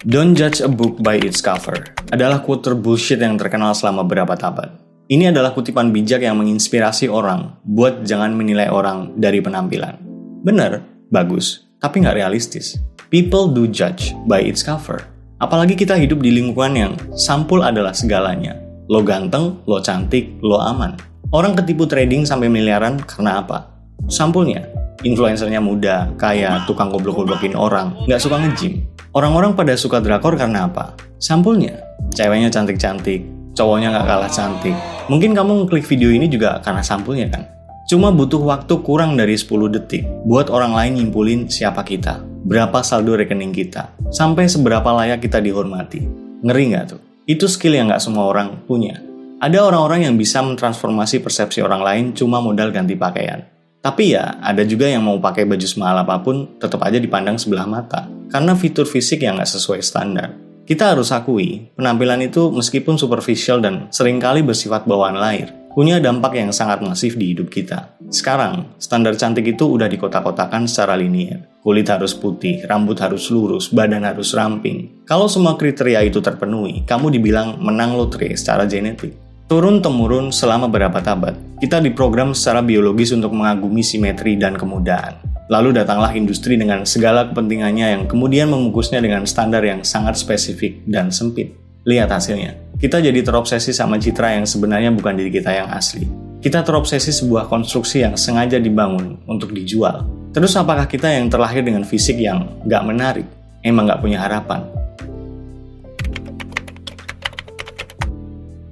Don't judge a book by its cover adalah quote terbullshit yang terkenal selama beberapa abad. Ini adalah kutipan bijak yang menginspirasi orang buat jangan menilai orang dari penampilan. Bener, bagus, tapi nggak realistis. People do judge by its cover. Apalagi kita hidup di lingkungan yang sampul adalah segalanya. Lo ganteng, lo cantik, lo aman. Orang ketipu trading sampai miliaran karena apa? Sampulnya, influencernya muda, kaya, tukang goblok-goblokin orang, nggak suka nge-gym. Orang-orang pada suka drakor karena apa? Sampulnya, ceweknya cantik-cantik, cowoknya nggak kalah cantik. Mungkin kamu ngeklik video ini juga karena sampulnya kan? Cuma butuh waktu kurang dari 10 detik buat orang lain nyimpulin siapa kita, berapa saldo rekening kita, sampai seberapa layak kita dihormati. Ngeri nggak tuh? Itu skill yang nggak semua orang punya. Ada orang-orang yang bisa mentransformasi persepsi orang lain cuma modal ganti pakaian. Tapi ya, ada juga yang mau pakai baju semahal apapun, tetap aja dipandang sebelah mata. Karena fitur fisik yang nggak sesuai standar. Kita harus akui, penampilan itu meskipun superficial dan seringkali bersifat bawaan lahir, punya dampak yang sangat masif di hidup kita. Sekarang, standar cantik itu udah dikotak-kotakan secara linier. Kulit harus putih, rambut harus lurus, badan harus ramping. Kalau semua kriteria itu terpenuhi, kamu dibilang menang lotre secara genetik. Turun-temurun selama beberapa abad, kita diprogram secara biologis untuk mengagumi simetri dan kemudahan. Lalu datanglah industri dengan segala kepentingannya yang kemudian membungkusnya dengan standar yang sangat spesifik dan sempit. Lihat hasilnya. Kita jadi terobsesi sama citra yang sebenarnya bukan diri kita yang asli. Kita terobsesi sebuah konstruksi yang sengaja dibangun untuk dijual. Terus apakah kita yang terlahir dengan fisik yang nggak menarik? Emang nggak punya harapan?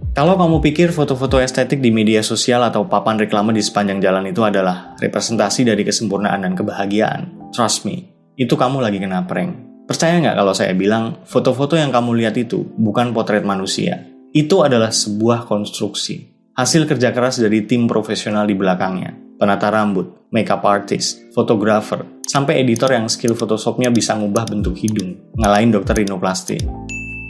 Kalau kamu pikir foto-foto estetik di media sosial atau papan reklame di sepanjang jalan itu adalah representasi dari kesempurnaan dan kebahagiaan, trust me, itu kamu lagi kena prank. Percaya nggak kalau saya bilang, foto-foto yang kamu lihat itu bukan potret manusia. Itu adalah sebuah konstruksi. Hasil kerja keras dari tim profesional di belakangnya. Penata rambut, makeup artist, fotografer, sampai editor yang skill Photoshopnya bisa ngubah bentuk hidung, ngalahin dokter rinoplasti.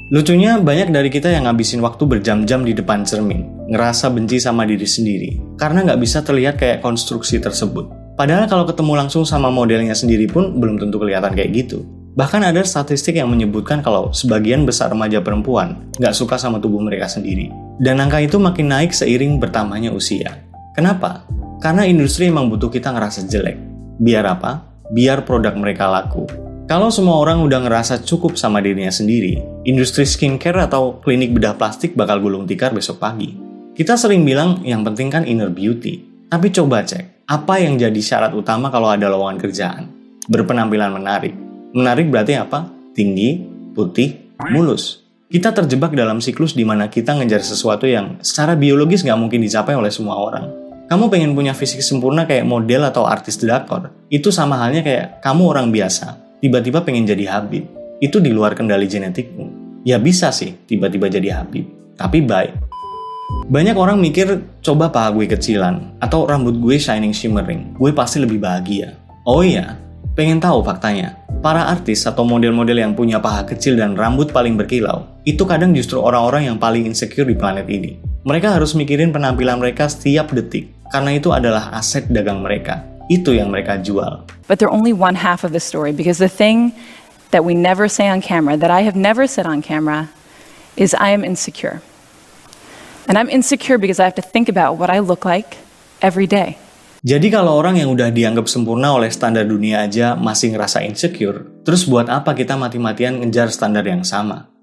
Lucunya, banyak dari kita yang ngabisin waktu berjam-jam di depan cermin, ngerasa benci sama diri sendiri, karena nggak bisa terlihat kayak konstruksi tersebut. Padahal kalau ketemu langsung sama modelnya sendiri pun belum tentu kelihatan kayak gitu. Bahkan ada statistik yang menyebutkan kalau sebagian besar remaja perempuan nggak suka sama tubuh mereka sendiri. Dan angka itu makin naik seiring bertambahnya usia. Kenapa? Karena industri emang butuh kita ngerasa jelek. Biar apa? Biar produk mereka laku. Kalau semua orang udah ngerasa cukup sama dirinya sendiri, industri skincare atau klinik bedah plastik bakal gulung tikar besok pagi. Kita sering bilang yang penting kan inner beauty. Tapi coba cek, apa yang jadi syarat utama kalau ada lowongan kerjaan? Berpenampilan menarik. Menarik berarti apa? Tinggi, putih, mulus. Kita terjebak dalam siklus di mana kita ngejar sesuatu yang secara biologis nggak mungkin dicapai oleh semua orang. Kamu pengen punya fisik sempurna kayak model atau artis drakor. Itu sama halnya kayak kamu orang biasa. Tiba-tiba pengen jadi Habib, itu di luar kendali genetikmu. Ya bisa sih tiba-tiba jadi Habib, tapi baik. Banyak orang mikir, coba paha gue kecilan, atau rambut gue shining shimmering, gue pasti lebih bahagia. Oh iya, pengen tahu faktanya? Para artis atau model-model yang punya paha kecil dan rambut paling berkilau, itu kadang justru orang-orang yang paling insecure di planet ini. Mereka harus mikirin penampilan mereka setiap detik, karena itu adalah aset dagang mereka. Itu yang mereka jual. But they're only one half of the story, because the thing that we never say on camera, that I have never said on camera, is I am insecure. And I'm insecure because I have to think about what I look like every day. Jadi kalau orang yang udah dianggap sempurna oleh standar dunia aja masih ngerasa insecure, terus buat apa kita mati-matian ngejar standar yang sama?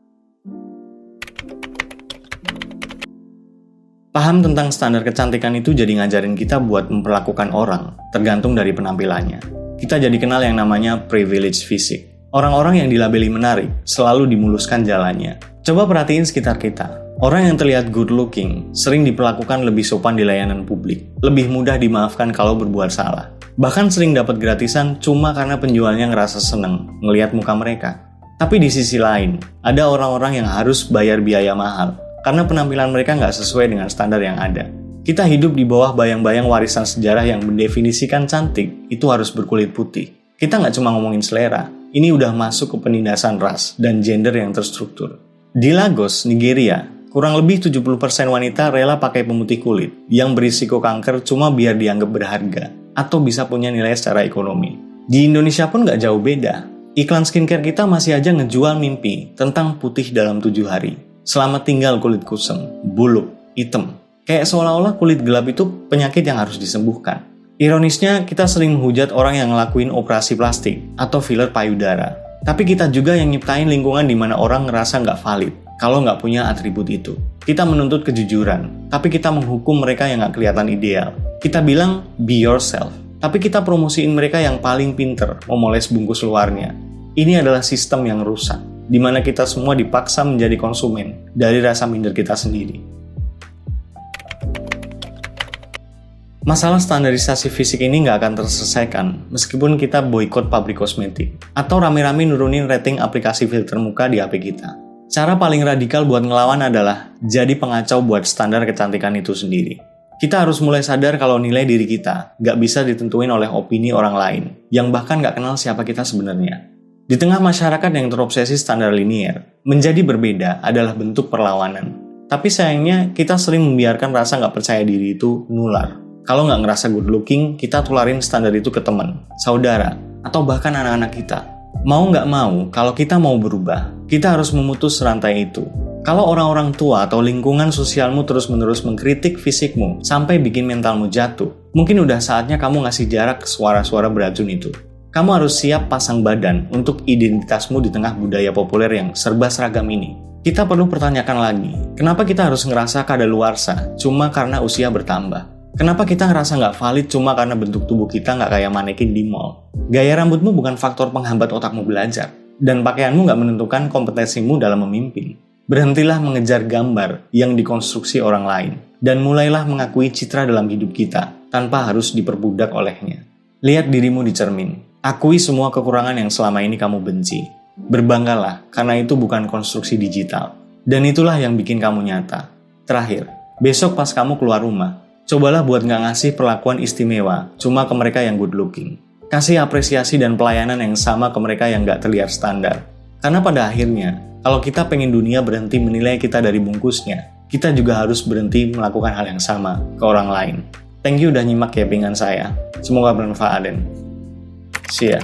Paham tentang standar kecantikan itu jadi ngajarin kita buat memperlakukan orang, tergantung dari penampilannya. Kita jadi kenal yang namanya privilege fisik. Orang-orang yang dilabeli menarik, selalu dimuluskan jalannya. Coba perhatiin sekitar kita. Orang yang terlihat good looking, sering diperlakukan lebih sopan di layanan publik. Lebih mudah dimaafkan kalau berbuat salah. Bahkan sering dapat gratisan cuma karena penjualnya ngerasa seneng ngelihat muka mereka. Tapi di sisi lain, ada orang-orang yang harus bayar biaya mahal. Karena penampilan mereka nggak sesuai dengan standar yang ada. Kita hidup di bawah bayang-bayang warisan sejarah yang mendefinisikan cantik itu harus berkulit putih. Kita nggak cuma ngomongin selera, ini udah masuk ke penindasan ras dan gender yang terstruktur. Di Lagos, Nigeria, kurang lebih 70% wanita rela pakai pemutih kulit yang berisiko kanker cuma biar dianggap berharga atau bisa punya nilai secara ekonomi. Di Indonesia pun nggak jauh beda. Iklan skincare kita masih aja ngejual mimpi tentang putih dalam 7 hari. Selamat tinggal kulit kusam, buluk, hitam. Kayak seolah-olah kulit gelap itu penyakit yang harus disembuhkan. Ironisnya, kita sering menghujat orang yang ngelakuin operasi plastik atau filler payudara. Tapi kita juga yang nyiptain lingkungan di mana orang ngerasa nggak valid kalau nggak punya atribut itu. Kita menuntut kejujuran, tapi kita menghukum mereka yang nggak kelihatan ideal. Kita bilang, be yourself. Tapi kita promosiin mereka yang paling pinter memoles bungkus luarnya. Ini adalah sistem yang rusak, di mana kita semua dipaksa menjadi konsumen dari rasa minder kita sendiri. Masalah standarisasi fisik ini nggak akan terselesaikan meskipun kita boikot pabrik kosmetik atau rame-rame nurunin rating aplikasi filter muka di HP kita. Cara paling radikal buat ngelawan adalah jadi pengacau buat standar kecantikan itu sendiri. Kita harus mulai sadar kalau nilai diri kita nggak bisa ditentuin oleh opini orang lain, yang bahkan nggak kenal siapa kita sebenarnya. Di tengah masyarakat yang terobsesi standar linier, menjadi berbeda adalah bentuk perlawanan. Tapi sayangnya, kita sering membiarkan rasa nggak percaya diri itu nular. Kalau nggak ngerasa good looking, kita tularin standar itu ke teman, saudara, atau bahkan anak-anak kita. Mau nggak mau, kalau kita mau berubah, kita harus memutus rantai itu. Kalau orang-orang tua atau lingkungan sosialmu terus-menerus mengkritik fisikmu sampai bikin mentalmu jatuh, mungkin udah saatnya kamu ngasih jarak ke suara-suara beracun itu. Kamu harus siap pasang badan untuk identitasmu di tengah budaya populer yang serba seragam ini. Kita perlu pertanyakan lagi, kenapa kita harus ngerasa kadaluarsa cuma karena usia bertambah? Kenapa kita ngerasa nggak valid cuma karena bentuk tubuh kita nggak kayak manekin di mall? Gaya rambutmu bukan faktor penghambat otakmu belajar, dan pakaianmu nggak menentukan kompetensimu dalam memimpin. Berhentilah mengejar gambar yang dikonstruksi orang lain, dan mulailah mengakui citra dalam hidup kita tanpa harus diperbudak olehnya. Lihat dirimu di cermin, akui semua kekurangan yang selama ini kamu benci. Berbanggalah, karena itu bukan konstruksi digital, dan itulah yang bikin kamu nyata. Terakhir, besok pas kamu keluar rumah, cobalah buat nggak ngasih perlakuan istimewa cuma ke mereka yang good looking. Kasih apresiasi dan pelayanan yang sama ke mereka yang nggak terlihat standar. Karena pada akhirnya, kalau kita pengen dunia berhenti menilai kita dari bungkusnya, kita juga harus berhenti melakukan hal yang sama ke orang lain. Thank you udah nyimak capingan saya. Semoga bermanfaat dan see ya.